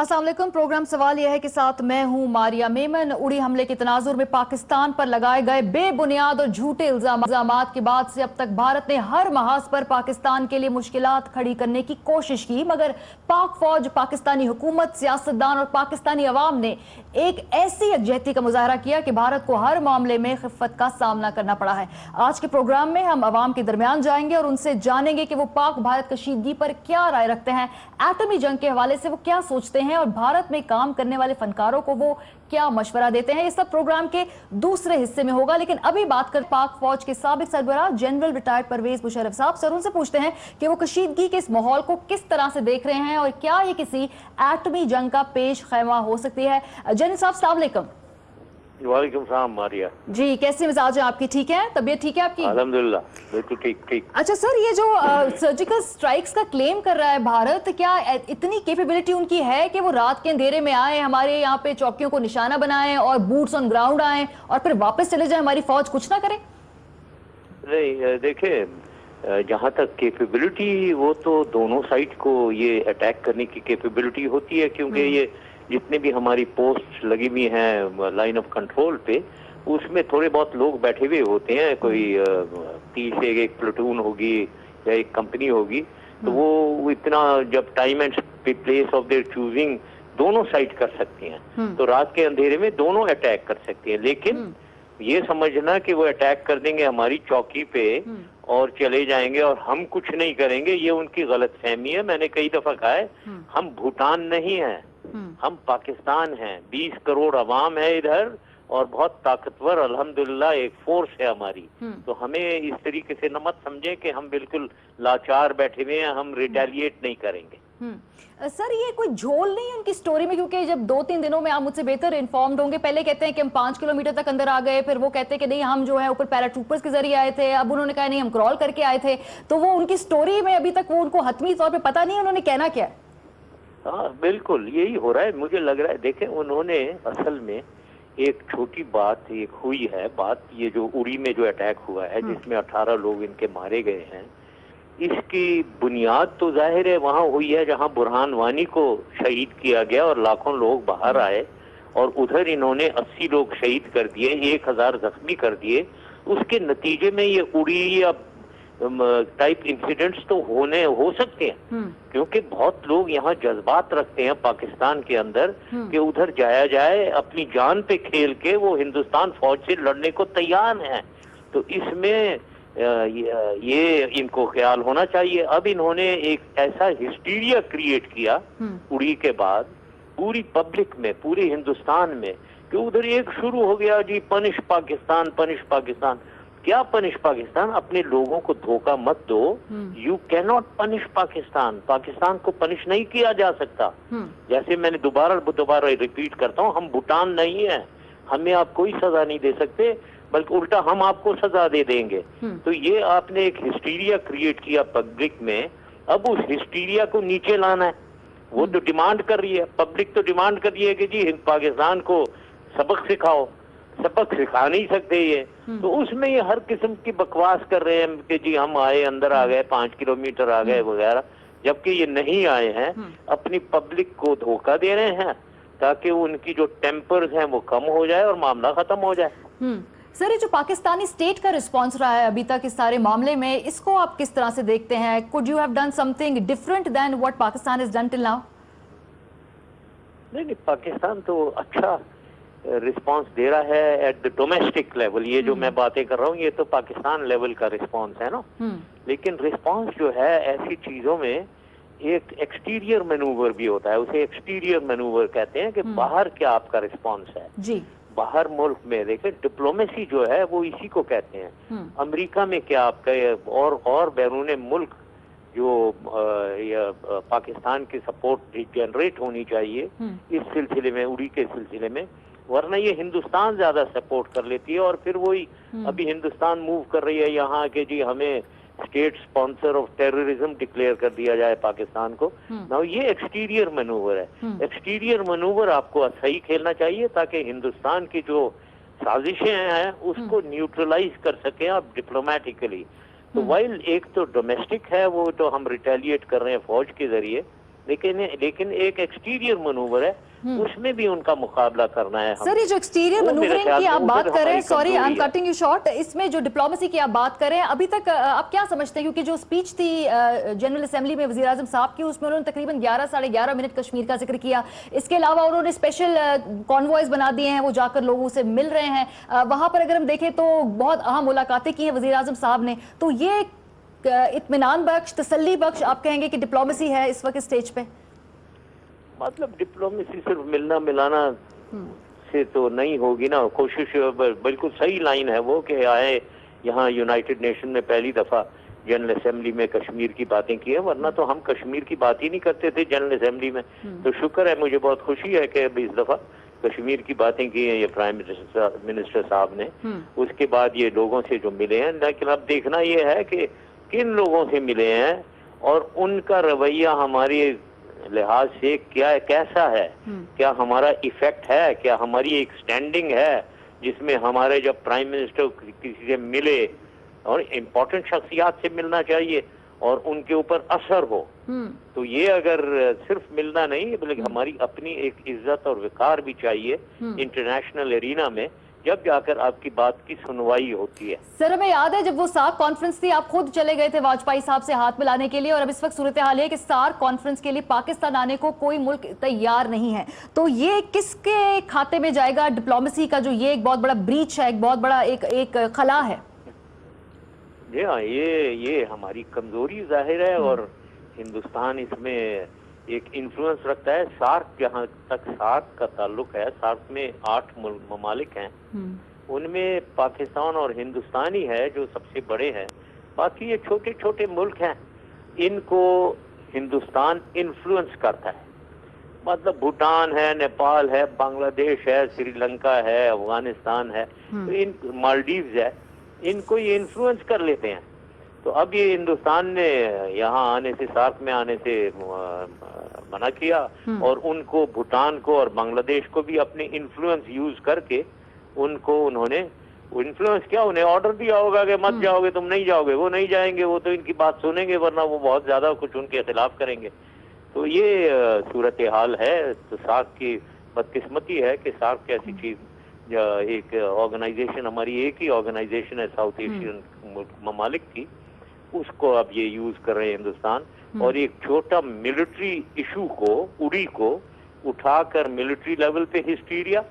अस्सलाम वालेकुम। प्रोग्राम सवाल यह है कि साथ मैं हूं मारिया मेमन। उड़ी हमले के तनाजुर में पाकिस्तान पर लगाए गए बेबुनियाद और झूठे इल्जामात के बाद से अब तक भारत ने हर महाज पर पाकिस्तान के लिए मुश्किलात खड़ी करने की कोशिश की, मगर पाक फौज, पाकिस्तानी हुकूमत, सियासतदान और पाकिस्तानी अवाम ने एक ऐसी यकजहती का मुजाहरा किया कि भारत को हर मामले में खिफ़त का सामना करना पड़ा है। आज के प्रोग्राम में हम अवाम के दरमियान जाएंगे और उनसे जानेंगे कि वो पाक भारत कशीदगी पर क्या राय रखते हैं, एटमी जंग के हवाले से वो क्या सोचते हैं और भारत में काम करने वाले फनकारों को वो क्या मशवरा देते हैं। ये सब प्रोग्राम के दूसरे हिस्से में होगा, लेकिन अभी बात कर पाक फौज के साबिक सरबराह जनरल रिटायर्ड परवेज मुशर्रफ साहब से, उनसे पूछते हैं कि वो कशीदगी के इस माहौल को किस तरह से देख रहे हैं और क्या ये किसी एटमी जंग का पेश खैमा हो सकती है। जनरल साहब अस्सलाम वालेकुम। वालेकुम सलाम मारिया जी, कैसी मिजाज है आपकी? ठीक है, तबीयत ठीक है आपकी? अल्हम्दुलिल्लाह बिल्कुल ठीक। अच्छा सर, ये जो सर्जिकल स्ट्राइक्स का क्लेम कर रहा है भारत, क्या इतनी कैपेबिलिटी उनकी है कि वो रात के अंधेरे में आए, हमारे यहाँ पे चौकियों को निशाना बनाएं और बूट्स ऑन ग्राउंड आए और फिर वापस चले जाए, हमारी फौज कुछ ना करे? नहीं, देखिए, जहाँ तक कैपेबिलिटी, वो तो दोनों साइड को ये अटैक करने की कैपेबिलिटी होती है, क्योंकि ये जितने भी हमारी पोस्ट लगी हुई हैं लाइन ऑफ कंट्रोल पे, उसमें थोड़े बहुत लोग बैठे हुए होते हैं। कोई 30 से एक प्लेटून होगी या एक कंपनी होगी, तो वो इतना जब time and place of their choosing दोनों साइड कर सकती हैं, तो रात के अंधेरे में दोनों अटैक कर सकती हैं। लेकिन ये समझना कि वो अटैक कर देंगे हमारी चौकी पे और चले जाएंगे और हम कुछ नहीं करेंगे, ये उनकी गलत फहमी है। मैंने कई दफा कहा है, हम भूटान नहीं हैं, हम पाकिस्तान हैं। 20 करोड़ अवाम है इधर और बहुत ताकतवर अल्हम्दुलिल्लाह एक फोर्स है हमारी। तो हमें इस तरीके से न मत समझे कि हम बिल्कुल लाचार बैठे हुए हैं, हम रिटेलिएट नहीं करेंगे। सर, ये कोई झोल नहीं है उनकी स्टोरी में? क्योंकि जब 2-3 दिनों में आप मुझसे बेहतर इन्फॉर्म्ड होंगे, पहले कहते हैं कि हम 5 किलोमीटर तक अंदर आ गए, फिर वो कहते हैं कि नहीं हम जो है ऊपर पैराट्रूपर्स के जरिए आए थे, अब उन्होंने कहा नहीं हम क्रॉल करके आए थे। तो वो उनकी स्टोरी में अभी तक वो उनको हतमी तौर पर पता नहीं है उन्होंने कहना क्या है। हाँ बिल्कुल यही हो रहा है, मुझे लग रहा है। देखें, उन्होंने असल में एक छोटी बात एक हुई है, बात ये जो उड़ी में जो अटैक हुआ है जिसमें 18 लोग इनके मारे गए हैं, इसकी बुनियाद तो जाहिर है वहां हुई है जहां बुरहान वानी को शहीद किया गया और लाखों लोग बाहर आए, और उधर इन्होंने 80 लोग शहीद कर दिए, 1000 जख्मी कर दिए। उसके नतीजे में ये उड़ी या टाइप इंसिडेंट्स तो हो सकते हैं, क्योंकि बहुत लोग यहाँ जज्बात रखते हैं पाकिस्तान के अंदर कि उधर जाया जाए, अपनी जान पे खेल के वो हिंदुस्तान फौज से लड़ने को तैयार हैं। तो इसमें ये इनको ख्याल होना चाहिए। अब इन्होंने एक ऐसा हिस्टीरिया क्रिएट किया उड़ी के बाद पूरी पब्लिक में, पूरे हिंदुस्तान में, कि उधर एक शुरू हो गया जी पनिश पाकिस्तान, पनिश पाकिस्तान। क्या पनिश पाकिस्तान? अपने लोगों को धोखा मत दो। You can not punish Pakistan. Pakistan को पनिश नहीं किया जा सकता। जैसे मैंने दोबारा रिपीट करता हूँ, हम भूटान नहीं है, हमें आप कोई सजा नहीं दे सकते, बल्कि उल्टा हम आपको सजा दे देंगे। तो ये आपने एक हिस्टीरिया क्रिएट किया पब्लिक में। अब उस हिस्टीरिया को नीचे लाना है। वो तो डिमांड कर रही है, पब्लिक तो डिमांड कर रही है कि जी पाकिस्तान को सबक सिखाओ। सबक सिखा नहीं सकते ये, तो उसमें ये हर किस्म की बकवास कर रहे हैं कि जी हम आए, अंदर आ गए, 5 किलोमीटर आ गए वगैरह, जबकि ये नहीं आए हैं। अपनी पब्लिक को धोखा दे रहे हैं ताकि उनकी जो टेम्पर्स हैं वो कम हो जाए और मामला खत्म हो जाए। सर, ये जो पाकिस्तानी स्टेट का रिस्पांस रहा है अभी तक इस सारे मामले में, इसको आप किस तरह से देखते हैं? Could you have done something different than what Pakistan has done till now? नहीं, पाकिस्तान तो अच्छा रिस्पांस दे रहा है एट द डोमेस्टिक लेवल। ये जो मैं बातें कर रहा हूँ ये तो पाकिस्तान लेवल का रिस्पांस है ना। लेकिन रिस्पांस जो है ऐसी चीजों में एक एक्सटीरियर मैनूवर भी होता है, उसे एक्सटीरियर मैनूवर कहते हैं, कि बाहर क्या आपका रिस्पांस है जी। बाहर मुल्क में देखें, डिप्लोमेसी जो है वो इसी को कहते हैं। अमेरिका में क्या आपका और बैरून मुल्क जो पाकिस्तान की सपोर्ट जनरेट होनी चाहिए इस सिलसिले में, उड़ी के सिलसिले में, वरना ये हिंदुस्तान ज्यादा सपोर्ट कर लेती है। और फिर वही अभी हिंदुस्तान मूव कर रही है यहाँ के जी हमें state sponsor of terrorism declare कर दिया जाए पाकिस्तान को। ना ये एक्सटीरियर मैनूवर है। एक्सटीरियर मैनूवर आपको सही खेलना चाहिए ताकि हिंदुस्तान की जो साजिशें हैं उसको न्यूट्रलाइज कर सके आप डिप्लोमेटिकली। तो वाइल एक तो डोमेस्टिक है, वो तो हम रिटेलिएट कर रहे हैं फौज के जरिए, لیکن ایک ایکسٹیریئر منوور ہے, اس میں بھی ان کا مقابلہ کرنا ہے. سر یہ جو ایکسٹیریئر منورنگ کی آپ بات کر رہے ہیں, sorry I am cutting you short, اس میں جو ڈپلومیسی کی آپ بات کر رہے ہیں, ابھی تک آپ کیا سمجھتے ہیں, کیونکہ جو اسپیچ تھی جنرل اسمبلی میں وزیر اعظم صاحب کی, اس میں انہوں نے تقریباً 11 منٹ کشمیر کا ذکر کیا. اس کے علاوہ انہوں نے اسپیشل کانوائز بنا دیے ہیں, وہ جا کر لوگوں سے مل رہے ہیں. وہاں پر اگر ہم دیکھیں تو بہت اہم ملاقاتیں کی ہیں وزیر اعظم صاحب نے. تو یہ اطمینان بخش, تسلی بخش آپ کہیں گے کہ ڈپلومیسی ہے اس وقت اسٹیج پہ؟ مطلب ڈپلومیسی صرف ملنا ملانا سے تو نہیں ہوگی نا. کوشش بالکل صحیح لائن ہے وہ کہ آئے یہاں یونائٹڈ نیشن میں پہلی دفعہ جنرل اسمبلی میں کشمیر کی باتیں کی ہیں, ورنہ تو ہم کشمیر کی بات ہی نہیں کرتے تھے جنرل اسمبلی میں. تو شکر ہے, مجھے بہت خوشی ہے کہ اب اس دفعہ کشمیر کی باتیں کی ہیں یہ پرائم منسٹر صاحب نے. اس کے بعد یہ لوگوں سے جو ملے ہیں, لیکن اب دیکھنا یہ ہے کہ کن لوگوں سے ملے ہیں اور ان کا رویہ ہماری لحاظ سے کیسا ہے, کیا ہمارا ایفیکٹ ہے, کیا ہماری ایک سٹینڈنگ ہے جس میں ہمارے جب پرائم منسٹر کسی سے ملے, اور امپورٹنٹ شخصیات سے ملنا چاہیے اور ان کے اوپر اثر ہو. تو یہ اگر صرف ملنا نہیں بلکہ ہماری اپنی ایک عزت اور وقار بھی چاہیے انٹرنیشنل ارینا میں, جب جا کر آپ کی بات کی سنوائی ہوتی ہے. سر ہمیں یاد ہے جب وہ سارک کانفرنس تھی, آپ خود چلے گئے تھے واجپئی صاحب سے ہاتھ ملانے کے لیے, اور اب اس وقت صورتحال ہے کہ سارک کانفرنس کے لیے پاکستان آنے کو کوئی ملک تیار نہیں ہے. تو یہ کس کے کھاتے میں جائے گا ڈپلومیسی کا, جو یہ ایک بہت بڑا بریچ ہے, ایک بہت بڑا ایک خلا ہے؟ جی ہاں, یہ ہماری کمزوری ظاہر ہے, اور ہندوستان اس میں ایک انفلوئنس رکھتا ہے. سارک, جہاں تک سارک کا تعلق ہے, سارک میں 8 ممالک ہیں, ان میں پاکستان اور ہندوستان ہی ہے جو سب سے بڑے ہیں. باقی یہ چھوٹے چھوٹے ملک ہیں, ان کو ہندوستان انفلوئنس کرتا ہے. مطلب بھوٹان ہے, نیپال ہے, بنگلہ دیش ہے, سری لنکا ہے, افغانستان ہے, مالڈیوز ہے, ان کو یہ انفلوئنس کر لیتے ہیں. تو اب یہ ہندوستان نے یہاں آنے سے, سارک میں آنے سے منع کیا, اور ان کو, بھوٹان کو اور بنگلہ دیش کو بھی اپنے انفلوئنس یوز کر کے ان کو انہوں نے انفلوئنس کیا, انہیں آرڈر دیا ہوگا کہ مت جاؤ گے, تم نہیں جاؤ گے. وہ نہیں جائیں گے, وہ تو ان کی بات سنیں گے, ورنہ وہ بہت زیادہ کچھ ان کے خلاف کریں گے. تو یہ صورتحال ہے. تو سارک کی بدقسمتی ہے کہ سارک ایسی چیز, ایک آرگنائزیشن, ہماری ایک ہی آرگنائزیشن ہے ساؤتھ ایشین ممالک کی, اس کو اب یہ یوز کر رہے ہیں ہندوستان, اور ایک چھوٹا ملٹری ایشو کو, اڑی کو اٹھا کر ملٹری لیول پہ ہسٹیریا,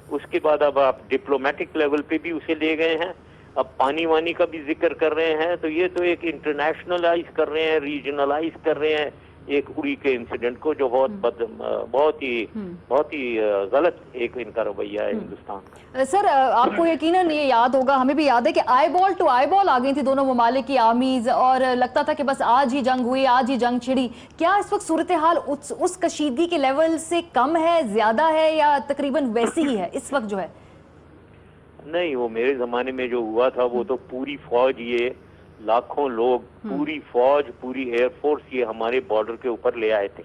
اس کے بعد اب آپ ڈپلومیٹک لیول پہ بھی اسے لے گئے ہیں, اب پانی وانی کا بھی ذکر کر رہے ہیں. تو یہ تو ایک انٹرنیشنلائز کر رہے ہیں, ریجنلائز کر رہے ہیں ایک اڑی کے انسیڈنٹ کو, جو بہت ہی غلط ایک ان کا رویہ ہے ہندوستان کا. سر آپ کو یقیناً یہ یاد ہوگا, ہمیں بھی یاد ہے کہ آئی بال ٹو آئی بال آ گئی تھی دونوں ممالک کی آرمیز, اور لگتا تھا کہ بس آج ہی جنگ ہوئی, آج ہی جنگ چھڑی. کیا اس وقت صورتحال اس کشیدگی کے لیول سے کم ہے, زیادہ ہے, یا تقریباً ویسی ہی ہے اس وقت جو ہے؟ نہیں, وہ میرے زمانے میں جو ہوا تھا وہ تو پوری فوج, یہ لاکھوں لوگ, پوری فوج, پوری ایئر فورس یہ ہمارے بارڈر کے اوپر لے آئے تھے,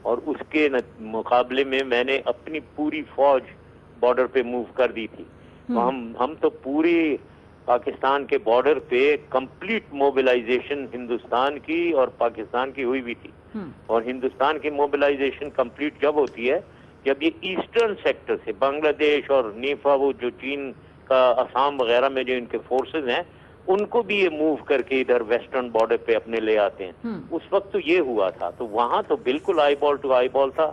اور اس کے مقابلے میں میں نے اپنی پوری فوج بارڈر پہ موو کر دی تھی. تو ہم تو پوری پاکستان کے بارڈر پہ کمپلیٹ موبلائزیشن ہندوستان کی اور پاکستان کی ہوئی تھی. اور ہندوستان کی موبلائزیشن کمپلیٹ جب ہوتی ہے جب یہ ایسٹرن سیکٹر سے, بنگلہ دیش اور نیپا, وہ جو چین کا آسام وغیرہ میں جو ان کے فورسز ہیں, ان کو بھی یہ موو کر کے ادھر ویسٹرن بارڈر پہ اپنے لے آتے ہیں. اس وقت تو یہ ہوا تھا. تو وہاں تو بالکل آئی بال ٹو آئی بال تھا.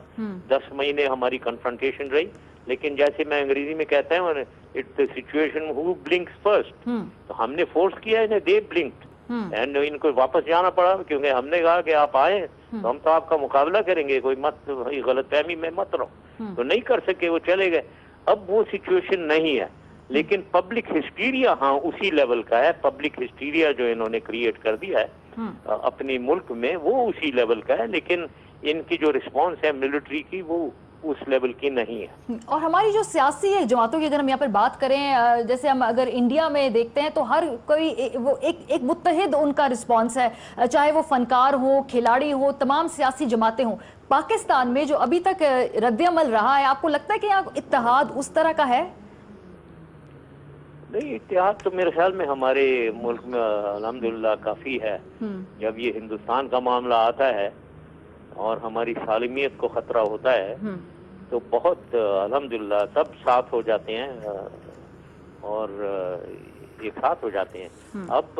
10 مہینے ہماری کنفرنٹیشن رہی, لیکن جیسے میں انگریزی میں کہتا ہوں, it's the situation who blinks first. تو ہم نے فورس کیا انہیں, دے بلنکڈ, اینڈ ان کو واپس جانا پڑا, کیونکہ ہم نے کہا کہ آپ آئیں تو ہم تو آپ کا مقابلہ کریں گے, کوئی مت غلط فہمی میں مت رہو. تو نہیں کر سکے, وہ چلے گئے. اب وہ سچویشن نہیں ہے, لیکن پبلک ہسٹیریا ہاں اسی لیول کا ہے. پبلک ہسٹیریا جو انہوں نے کریٹ کر دیا ہے اپنی ملک میں, وہ اسی لیول کا ہے, لیکن ان کی جو رسپانس ہے ملٹری کی, وہ اس لیول کی نہیں ہے. اور ہماری جو سیاسی جماعتوں کی اگر ہم یہاں پر بات کریں, جیسے ہم اگر انڈیا میں دیکھتے ہیں تو ہر کوئی وہ ایک متحد ان کا رسپانس ہے, چاہے وہ فنکار ہو, کھلاڑی ہو, تمام سیاسی جماعتیں ہوں. پاکستان میں جو ابھی تک رد عمل رہا ہے, آپ کو لگتا ہے کہ یہاں اتحاد اس طرح کا ہے؟ نہیں, اتحاد تو میرے خیال میں ہمارے ملک میں الحمدللہ کافی ہے. جب یہ ہندوستان کا معاملہ آتا ہے اور ہماری سالمیت کو خطرہ ہوتا ہے تو بہت الحمدللہ سب ساتھ ہو جاتے ہیں اور ایک ساتھ ہو جاتے ہیں. اب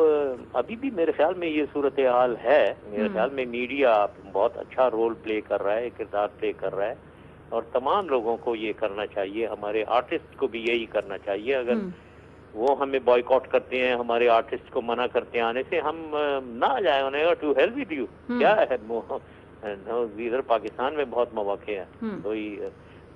ابھی بھی میرے خیال میں یہ صورتحال ہے. میرے خیال میں میڈیا بہت اچھا رول پلے کر رہا ہے, کردار پلے کر رہا ہے, اور تمام لوگوں کو یہ کرنا چاہیے. ہمارے آرٹسٹ کو بھی یہی کرنا چاہیے. اگر وہ ہمیں بائیکاٹ کرتے ہیں, ہمارے آرٹسٹ کو منع کرتے ہیں آنے سے, ہم نہ جائیں. انہیں ٹو ہیل ود یو کیا ہے, ادھر پاکستان میں بہت مواقع ہیں. کوئی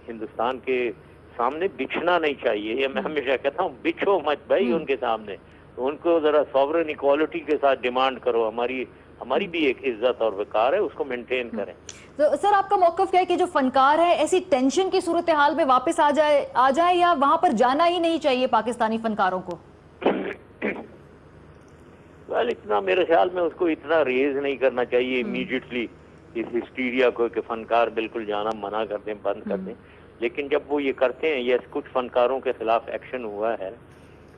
ہندوستان کے سامنے بچھنا نہیں چاہیے. یہ میں ہمیشہ کہتا ہوں, بچھو مت بھائی ان کے سامنے. ان کو ذرا سوورن ایکوالٹی کے ساتھ ڈیمانڈ کرو. ہماری بھی ایک عزت اور وقار ہے, اس کو مینٹین کریں. تو سر آپ کا موقف کیا ہے کہ جو فنکار ہے ایسی ٹینشن کی صورتحال میں واپس آ جائے یا وہاں پر جانا ہی نہیں چاہیے پاکستانی فنکاروں کو؟ اتنا میرے خیال میں اس کو اتنا ریز نہیں کرنا چاہیے امیڈیٹلی اس ہسٹیریا کو کہ فنکار بالکل جانا منع کر دیں, بند کر دیں. لیکن جب وہ یہ کرتے ہیں, یہ کچھ فنکاروں کے خلاف ایکشن ہوا ہے,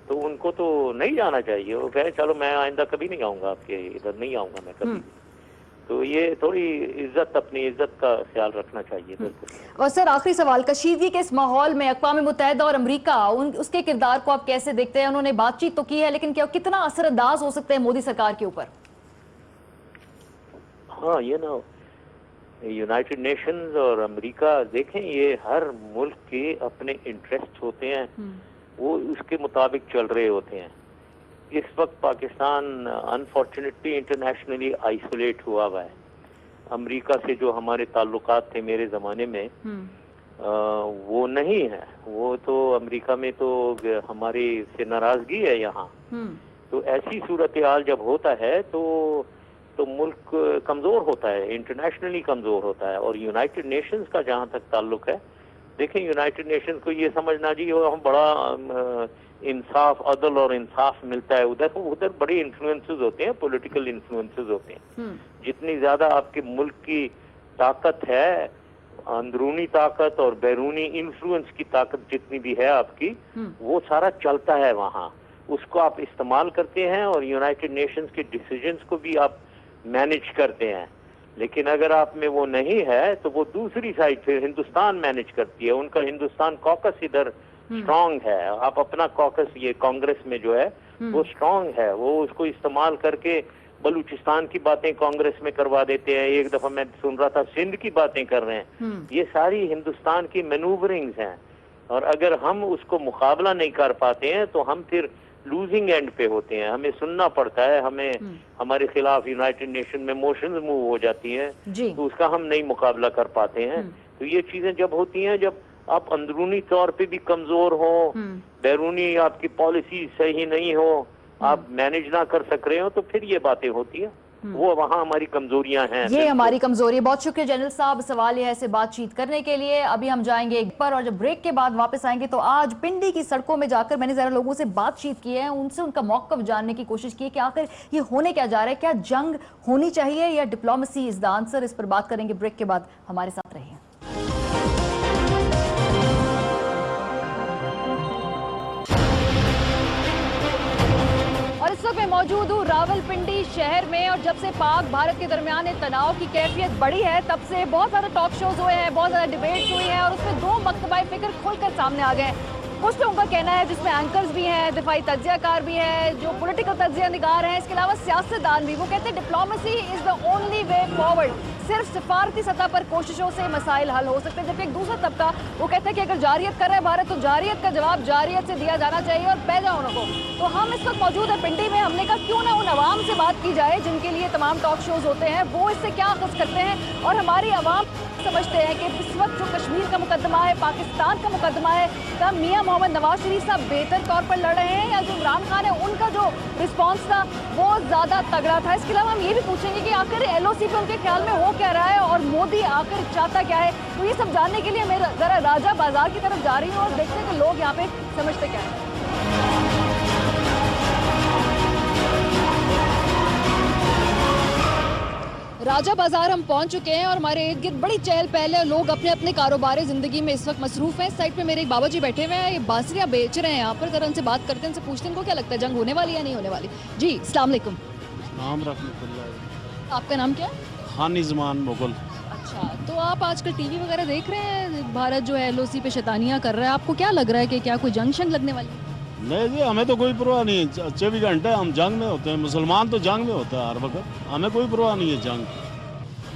تو ان کو تو نہیں جانا چاہیے. وہ کہے چلو میں آئندہ کبھی نہیں آؤں گا, آپ کے ادھر نہیں آؤں گا میں کبھی. تو یہ تھوڑی عزت, اپنی عزت کا خیال رکھنا چاہیے. بالکل. اور سر آخری سوال, کشیدگی کے اس ماحول میں اقوام متحدہ اور امریکہ اس کے کردار کو آپ کیسے دیکھتے ہیں؟ انہوں نے بات چیت تو کی ہے, لیکن کتنا اثر انداز ہو سکتے ہیں مودی سرکار کے اوپر؟ ہاں, یہ نا یونائٹڈ نیشنز اور امریکہ, دیکھیں یہ ہر ملک کے اپنے انٹرسٹ ہوتے ہیں, وہ اس کے مطابق چل رہے ہوتے ہیں. اس وقت پاکستان انفارچونیٹلی انٹرنیشنلی آئسولیٹ ہوا ہے. امریکہ سے جو ہمارے تعلقات تھے میرے زمانے میں وہ نہیں ہے. وہ تو امریکہ میں تو ہماری سے ناراضگی ہے یہاں. تو ایسی صورتحال جب ہوتا ہے تو ملک کمزور ہوتا ہے, انٹرنیشنلی کمزور ہوتا ہے. اور یونائٹڈ نیشنز کا جہاں تک تعلق ہے, دیکھیں یونائٹڈ نیشنز کو یہ سمجھنا جی ہم بڑا انصاف, عدل اور انصاف ملتا ہے. ادھر بڑے انفلوئنسز ہوتے ہیں, پولیٹیکل انفلوئنسز ہوتے ہیں. جتنی زیادہ آپ کے ملک کی طاقت ہے, اندرونی طاقت اور بیرونی انفلوئنس کی طاقت جتنی بھی ہے آپ کی, وہ سارا چلتا ہے وہاں. اس کو آپ استعمال کرتے ہیں اور یونائٹڈ نیشنز کے ڈیسیجنز کو بھی آپ مینج کرتے ہیں. لیکن اگر آپ میں وہ نہیں ہے تو وہ دوسری سائڈ پھر ہندوستان مینج کرتی ہے. ان کا ہندوستان کوکس ادھر اسٹرانگ ہے. آپ اپنا کوکس یہ کانگریس میں جو ہے وہ اسٹرانگ ہے, وہ اس کو استعمال کر کے بلوچستان کی باتیں کانگریس میں کروا دیتے ہیں. ایک دفعہ میں سن رہا تھا سندھ کی باتیں کر رہے ہیں. یہ ساری ہندوستان کی مینوورنگز ہیں, اور اگر ہم اس کو مقابلہ نہیں کر پاتے ہیں تو ہم پھر لوزنگ اینڈ پہ ہوتے ہیں. ہمیں سننا پڑتا ہے, ہمیں ہمارے خلاف یونائٹڈ نیشن میں موشنز موو ہو جاتی ہیں, تو اس کا ہم نہیں مقابلہ کر پاتے ہیں. تو یہ چیزیں جب ہوتی ہیں, جب آپ اندرونی طور پہ بھی کمزور ہو, بیرونی آپ کی پالیسی صحیح نہیں ہو, آپ مینج نہ کر سک رہے ہو, تو پھر یہ باتیں ہوتی ہیں. وہ وہاں ہماری کمزوریاں ہیں. یہ ہماری کمزوری ہے. بہت شکریہ جنرل صاحب سوال یہ ہے سے بات چیت کرنے کے لیے. ابھی ہم جائیں گے ایک پر, اور جب بریک کے بعد واپس آئیں گے تو آج پنڈی کی سڑکوں میں جا کر میں نے ذرا لوگوں سے بات چیت کی ہے, ان سے ان کا موقف جاننے کی کوشش کی ہے کہ آخر یہ ہونے کیا جا رہا ہے, کیا جنگ ہونی چاہیے یا ڈپلومیسی از دا آنسر. اس پر بات کریں گے بریک کے بعد. ہمارے ساتھ رہیے. اور اس وقت میں موجود ہوں راول پنڈی شہر میں, اور جب سے پاک بھارت کے درمیان تناؤ کی کیفیت بڑھی ہے تب سے بہت زیادہ ٹاک شوز ہوئے ہیں, بہت زیادہ ڈیبیٹس ہوئی ہیں, اور اس میں دو مکتبہ فکر کھل کر سامنے آ گئے ہیں. کچھ لوگوں کا کہنا ہے جس میں اینکرز بھی ہیں, دفاعی تجزیہ کار بھی ہیں, جو پولیٹیکل تجزیہ نگار ہیں, اس کے علاوہ سیاستدان بھی. وہ کہتے ہیں diplomacy is the only way forward. صرف سفارتی سطح پر کوششوں سے مسائل حل ہو سکتے ہیں. جبکہ ایک دوسرا طبقہ وہ کہتا ہے کہ اگر جارحیت کر رہا ہے بھارت تو جارحیت کا جواب جارحیت سے دیا جانا چاہیے اور پیدا ہونے کو. تو ہم اس وقت موجود ہیں پنڈی میں. ہم نے کہا کیوں نہ ان عوام سے بات کی جائے جن کے لیے تمام ٹاک شوز ہوتے ہیں, وہ اس سے کیا اخذ کرتے ہیں, اور ہماری عوام سمجھتے ہیں کہ اس وقت جو کشمیر کا مقدمہ ہے, پاکستان کا مقدمہ ہے, تب میاں محمد نواز شریف صاحب بہتر طور پر لڑ رہے ہیں یا جو عمران خان ہے ان کا جو رسپانس تھا وہ زیادہ تگڑا تھا. اس کے علاوہ ہم یہ بھی پوچھیں گے کہ آخر ایل او سی پہ ان کے خیال میں ہو کیا رہا ہے اور مودی آخر چاہتا کیا ہے. تو یہ سب جاننے کے لیے میں ذرا راجہ بازار کی طرف جا رہی ہوں اور دیکھتے ہیں کہ لوگ یہاں پہ سمجھتے کیا ہیں. راجہ بازار ہم پہنچ چکے ہیں اور ہمارے ارد گرد بڑی چہل پہل ہے, لوگ اپنے اپنے کاروبار زندگی میں اس وقت مصروف ہیں. اس سائڈ پہ میرے ایک بابا جی بیٹھے ہوئے ہیں, یہ بانسریاں بیچ رہے ہیں یہاں پر. ذرا ان سے بات کرتے ہیں, ان سے پوچھتے ہیں ان کو کیا لگتا ہے جنگ ہونے والی یا نہیں ہونے والی. جی السلام علیکم. السلام رحمۃ اللہ. آپ کا نام کیا ہے؟ خان زمان مغل. اچھا تو آپ آج کل ٹی وی وغیرہ دیکھ رہے ہیں, بھارت جو ہے LOC پہ شیطانیاں کر رہا ہے, آپ کو کیا لگ رہا ہے کہ کیا کوئی جنگ شنگ لگنے والی ہے؟ نہیں جی, ہمیں تو کوئی پرواہ نہیں ہے, 24 گھنٹے ہم جنگ میں ہوتے ہیں, مسلمان تو جنگ میں ہوتا ہے ہر وقت, ہمیں کوئی پرواہ نہیں ہے جنگ,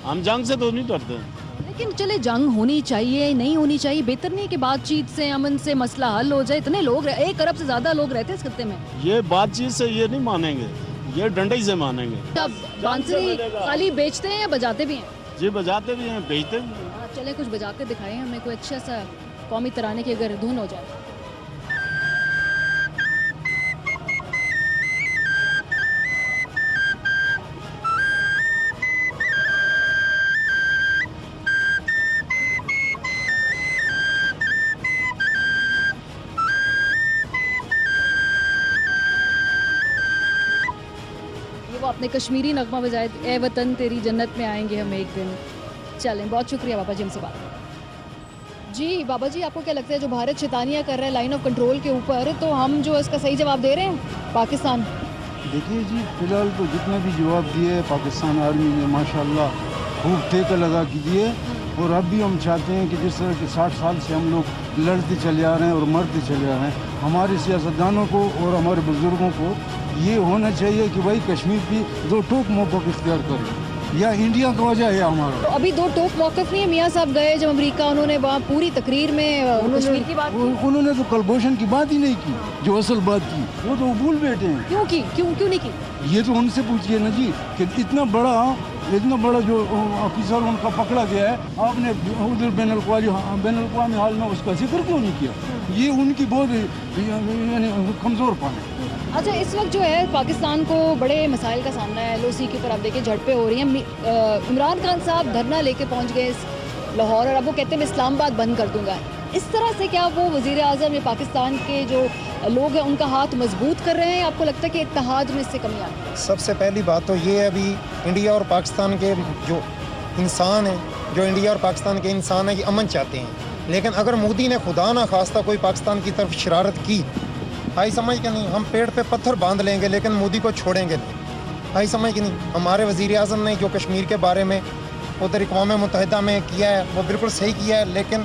ہم جنگ سے تو نہیں ڈرتے ہیں. لیکن چلے جنگ ہونی چاہیے نہیں ہونی چاہیے, بہتر نہیں کہ بات چیت سے امن سے مسئلہ حل ہو جائے, اتنے لوگ 1 ارب سے زیادہ لوگ رہتے ہیں اس خطے میں. یہ بات چیت سے یہ نہیں مانیں گے, یہ ڈنڈے سے مانیں گے. اب بانسری خالی بیچتے ہیں یا بجاتے بھی ہیں؟ جی بجاتے بھی ہیں, بیچتے بھی ہیں. چلے کچھ بجا کے دکھائیں ہمیں, کوئی اچھا سا قومی ترانے کی اگر دھن ہو جائے. وہ اپنے کشمیری نغمہ بجائے, اے وطن تیری جنت میں آئیں گے ہم ایک دن. چلیں, بہت شکریہ بابا جی ہم سے بات کریں. جی بابا جی, آپ کو کیا لگتا ہے جو بھارت شیطانیاں کر رہا ہے لائن آف کنٹرول کے اوپر, تو ہم جو اس کا صحیح جواب دے رہے ہیں پاکستان؟ دیکھیے جی, فی الحال تو جتنے بھی جواب دیے پاکستان آرمی نے ماشاءاللہ خوب ٹھیکہ لگا کے دیے, اور اب بھی ہم چاہتے ہیں کہ جس طرح کہ 60 سال سے ہم لوگ لڑتے چلے آ رہے ہیں اور مرتے چلے آ رہے ہیں, ہمارے سیاستدانوں کو اور ہمارے بزرگوں کو یہ ہونا چاہیے کہ بھائی کشمیر کی 2 ٹوک موقف اختیار کریں, یا انڈیا کا وجہ ہے ہمارا. تو ابھی 2 ٹوک موقف نہیں ہے, میاں صاحب گئے جب امریکہ, انہوں نے وہاں پوری تقریر میں کشمیر کی بات کی. انہوں نے تو کلبھوشن کی بات ہی نہیں کی, جو اصل بات کی وہ تو بھول بیٹھے ہیں. کیوں کی, کیوں نہیں کی؟ یہ تو ان سے پوچھئے نا جی, کہ اتنا بڑا جو آفیسر ان کا پکڑا گیا ہے, آپ نے ادھر بین الاقوامی حال میں اس کا ذکر کیوں نہیں کیا؟ یہ ان کی بہت یعنی کمزور پن ہے. اچھا, اس وقت جو ہے پاکستان کو بڑے مسائل کا سامنا ہے, LOC کے اوپر آپ دیکھیں جھڑپیں ہو رہی ہیں. عمران خان صاحب دھرنا لے کے پہنچ گئے لاہور, اور اب وہ کہتے ہیں میں اسلام آباد بند کر دوں گا. اس طرح سے کیا وہ وزیر اعظم یا پاکستان کے جو لوگ ہیں ان کا ہاتھ مضبوط کر رہے ہیں, آپ کو لگتا ہے کہ اتحاد میں اس سے کمی آ رہی ہے؟ سب سے پہلی بات تو یہ ہے, ابھی انڈیا اور پاکستان کے جو انسان ہیں, جو انڈیا اور پاکستان کے انسان ہیں, یہ امن چاہتے ہیں. لیکن اگر مودی نے خدا نہ خواستہ کوئی پاکستان کی طرف شرارت کی, آئی سمجھ کے نہیں, ہم پیڑ پہ پتھر باندھ لیں گے لیکن مودی کو چھوڑیں گے نہیں. آئی سمجھ کے نہیں. ہمارے وزیر اعظم نے جو کشمیر کے بارے میں ادھر اقوام متحدہ میں کیا ہے وہ بالکل صحیح کیا ہے, لیکن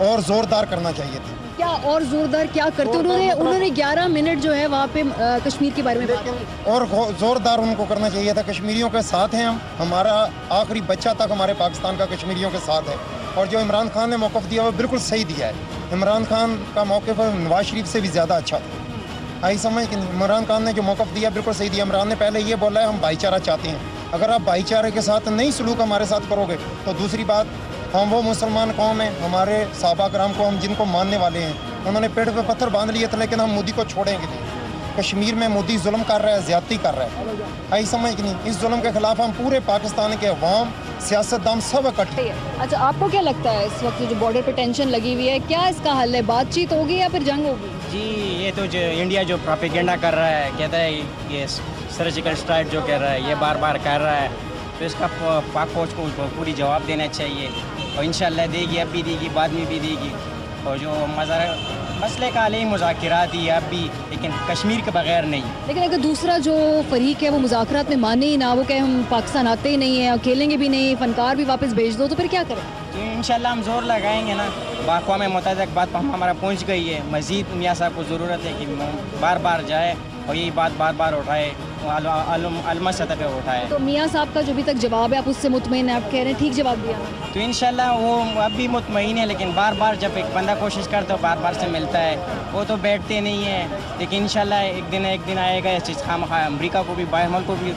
اور زوردار کرنا چاہیے تھا. کیا اور زوردار کیا کرتے؟ انہوں نے 11 منٹ جو ہے وہاں پہ کشمیر کے بارے میں بات کی, اور زوردار ان کو کرنا چاہیے تھا. کشمیریوں کے ساتھ ہیں ہم, ہمارا آخری بچہ تک ہمارے پاکستان کا کشمیریوں کے ساتھ ہے. اور جو عمران خان نے موقف دیا وہ بالکل صحیح دیا ہے. عمران خان کا موقف نواز شریف سے بھی زیادہ اچھا تھا. آئی سمجھ کہ عمران خان نے جو موقف دیا بالکل صحیح دیا. عمران نے پہلے یہ بولا ہے ہم بھائی چارہ چاہتے ہیں. اگر آپ بھائی چارے کے ساتھ نہیں سلوک ہمارے ساتھ کرو گے تو دوسری بات, ہم وہ مسلمان قوم ہیں, ہمارے صحابہ کرام کو ہم جن کو ماننے والے ہیں, انہوں نے پیڑ پہ پتھر باندھ لیے تھے, لیکن ہم مودی کو چھوڑیں گے نہیں. کشمیر میں مودی ظلم کر رہا ہے, زیادتی کر رہا ہے. آئی سمجھ کہ نہیں, اس ظلم کے خلاف ہم پورے پاکستان کے عوام, سیاستدان سب اکٹھے. اچھا, آپ کو کیا لگتا ہے اس وقت جو بارڈر پہ ٹینشن لگی ہوئی ہے, کیا اس کا حل ہے؟ بات چیت ہوگی یا پھر جنگ ہوگی؟ جی, یہ تو جو انڈیا جو پروپیگنڈا کر رہا ہے, کہتا ہے یہ سرجیکل اسٹرائک جو کہہ رہا ہے, یہ بار بار کر رہا ہے, تو اس کا پاک فوج کو پوری جواب دینا چاہیے, اور انشاءاللہ دے گی, اب بھی دے گی, بعد میں بھی دے گی. اور جو مسئلے کا علیہ مذاکرات ہی اب بھی, لیکن کشمیر کے بغیر نہیں. لیکن اگر دوسرا جو فریق ہے وہ مذاکرات میں مانے ہی نہ, وہ کہ ہم پاکستان آتے ہی نہیں ہیں, کھیلیں گے بھی نہیں, فنکار بھی واپس بھیج دو, تو پھر کیا کریں؟ تو انشاءاللہ ہم زور لگائیں گے نا. اقوام متحدہ کی بات ہمارا پہنچ گئی ہے, مزید میاں صاحب کو ضرورت ہے کہ بار بار جائے اور یہی بات بار بار اٹھائے, عالمی سطح پہ اٹھائے. تو میاں صاحب کا جو ابھی تک جواب ہے آپ اس سے مطمئن ہیں, آپ کہہ رہے ہیں ٹھیک جواب دیا؟ تو انشاءاللہ وہ اب بھی مطمئن ہے, لیکن بار بار جب ایک بندہ کوشش کرتا ہے بار بار سے ملتا ہے, وہ تو بیٹھتے نہیں ہیں. لیکن انشاءاللہ ایک دن آئے گا, اس چیز خواہ امریکہ کو بھی, باہر ملک کو بھی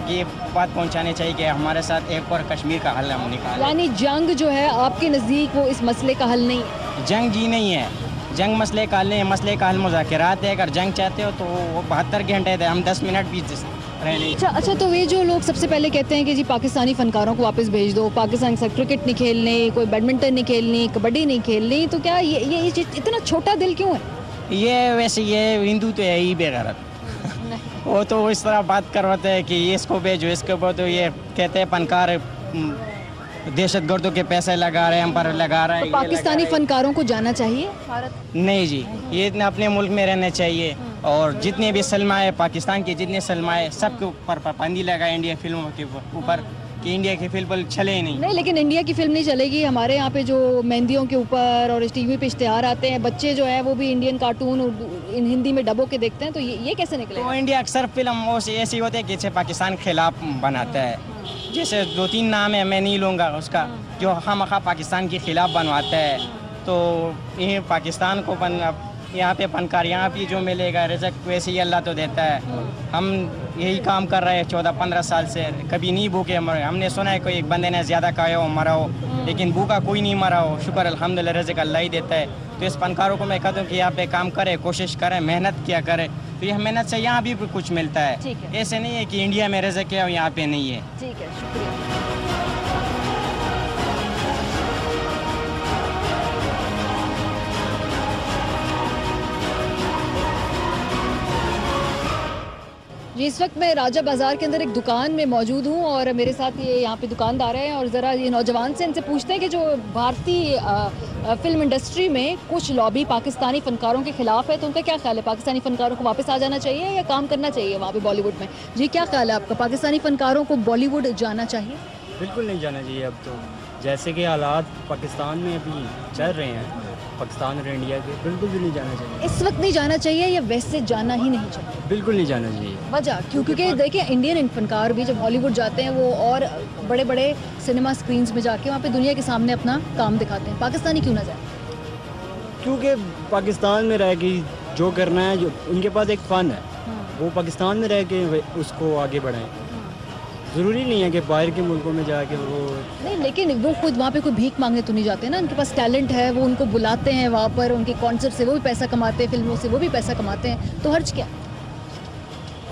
یہ بات پہنچانے چاہیے کہ ہمارے ساتھ ایک اور کشمیر کا حل ہم نکالیں. یعنی جنگ جو ہے آپ کے نزدیک وہ اس مسئلے کا حل نہیں ہے؟ جنگ جی نہیں ہے, جنگ مسئلے کا حل نہیں ہے, مسئلے کا حل مذاکرات ہے. اگر جنگ چاہتے ہو تو وہ 72 گھنٹے تھے, ہم 10 منٹ بھی رہ لیں. اچھا, تو یہ جو لوگ سب سے پہلے کہتے ہیں کہ جی پاکستانی فنکاروں کو واپس بھیج دو, پاکستان سے کرکٹ نہیں کھیلنی, کوئی بیڈمنٹن نہیں کھیلنی, کبڈی نہیں کھیلنی, تو کیا یہ چیز اتنا چھوٹا دل کیوں ہے؟ یہ ویسے یہ ہندو تو ہے ہی بے غیرت, وہ تو اس طرح بات کرواتے ہیں کہ اس کو بھیجو, اس کے اوپر تو یہ کہتے ہیں فنکار دہشت گردوں کے پیسے لگا رہے ہیں, ہم پر لگا رہے ہیں. پاکستانی فنکاروں کو جانا چاہیے بھارت؟ نہیں جی, یہ اپنے ملک میں رہنا چاہیے, اور جتنے بھی سرمایہ پاکستان کے جتنے سرمایہ سب کے اوپر پابندی لگائے انڈیا فلموں کے اوپر, कि इंडिया की फिल्म चले ही नहीं। नहीं, लेकिन इंडिया की फिल्म नहीं चलेगी। हमारे यहाँ पे जो मेहंदियों के ऊपर और टीवी पे इश्तिहार आते हैं, बच्चे जो है वो भी इंडियन कार्टून इन हिंदी में डबो के देखते हैं, तो ये कैसे तो निकलेगा? इंडिया अक्सर फिल्म ऐसी होती है कि जैसे पाकिस्तान के खिलाफ बनाता है, जैसे 2-3 नाम है, मैं नहीं लूँगा उसका, जो खामखा पाकिस्तान के खिलाफ बनवाता है। तो ये पाकिस्तान को यहाँ पे फनकार यहाँ भी जो मिलेगा रिज़्क वैसे ही अल्लाह तो देता है। हम यही काम कर रहे हैं 14-15 साल से, कभी नहीं भूखे मरे। हमने सुना है कोई एक बंदे ने ज़्यादा खाया हो मरा हो, लेकिन भूखा कोई नहीं मरा हो। शुक्र अल्हम्दुलिल्लाह रिज़्क अल्लाह ही देता है। तो इस फनकारों को मैं कहता हूँ कि यहाँ पे काम करें, कोशिश करें, मेहनत किया करें, तो यह मेहनत से यहाँ भी कुछ मिलता है। ठीक है। ऐसे नहीं है कि इंडिया में रिज़्क है और यहाँ पे नहीं है। ठीक है, शुक्रिया। जी, इस वक्त मैं राजा बाज़ार के अंदर एक दुकान में मौजूद हूँ और मेरे साथ ये यहाँ पे दुकानदार हैं और ज़रा ये नौजवान से इनसे पूछते हैं कि जो भारतीय फिल्म इंडस्ट्री में कुछ लॉबी पाकिस्तानी फ़नकारों के ख़िलाफ़ है, तो उनका क्या ख्याल है? पाकिस्तानी फ़नकारों को वापस आ जाना चाहिए या काम करना चाहिए वहाँ पे बॉलीवुड में? जी, क्या ख्याल है आपका? पाकिस्तानी फ़नकारों को बॉलीवुड जाना चाहिए? बिल्कुल नहीं जाना चाहिए। अब तो जैसे कि हालात पाकिस्तान में अभी चल रहे हैं, पाकिस्तान और इंडिया के, बिल्कुल भी नहीं जाना चाहिए। इस वक्त नहीं जाना चाहिए या वैसे जाना ही नहीं चाहिए? बिल्कुल नहीं जाना चाहिए। वजह क्यों? क्योंकि देखिए इंडियन फनकार भी जब हॉलीवुड जाते हैं वो और बड़े बड़े सिनेमा स्क्रीन्स में जाके वहाँ पे दुनिया के सामने अपना काम दिखाते हैं। पाकिस्तानी क्यों ना जाए? क्योंकि पाकिस्तान में रह के जो करना है, जो उनके पास एक फ़न है, वो पाकिस्तान में रह के उसको आगे बढ़ाएं। ज़रूरी नहीं है कि बाहर के मुल्कों में जाके वो नहीं, लेकिन वो खुद वहाँ पे कोई भीख मांगने तो नहीं जाते ना। उनके पास टैलेंट है, वो उनको बुलाते हैं वहाँ पर, उनके कॉन्सर्ट से वो भी पैसा कमाते हैं, फिल्मों से वो भी पैसा कमाते हैं, तो हर्ज क्या?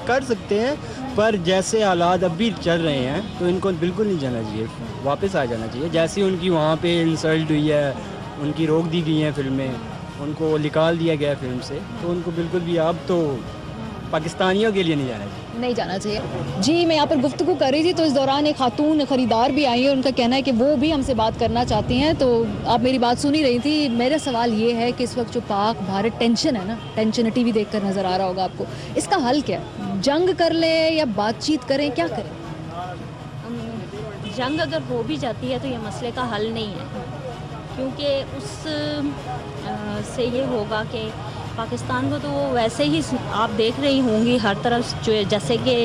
कर सकते हैं, पर जैसे हालात अभी चल रहे हैं तो इनको बिल्कुल नहीं जाना चाहिए, वापस आ जाना चाहिए। जैसे उनकी वहाँ पे इंसल्ट हुई है, उनकी रोक दी गई हैं फिल्में, उनको निकाल दिया गया फिल्म से, तो उनको बिल्कुल भी अब तो पाकिस्तानियों के लिए नहीं जाना चाहिए। नहीं जाना चाहिए। जी, मैं यहाँ पर गुफ्तगू कर रही थी तो इस दौरान एक खातून ख़रीदार भी आई है, उनका कहना है कि वो भी हमसे बात करना चाहती हैं। तो आप मेरी बात सुन ही रही थी। मेरा सवाल ये है कि इस वक्त जो पाक भारत टेंशन है ना, टेंशन टीवी देखकर नज़र आ रहा होगा आपको, इसका हल क्या है? जंग कर लें या बातचीत करें, क्या करें? जंग अगर हो भी जाती है तो ये मसले का हल नहीं है, क्योंकि उस से ये होगा कि पाकिस्तान को तो वो वैसे ही आप देख रही होंगी हर तरफ, जो जैसे कि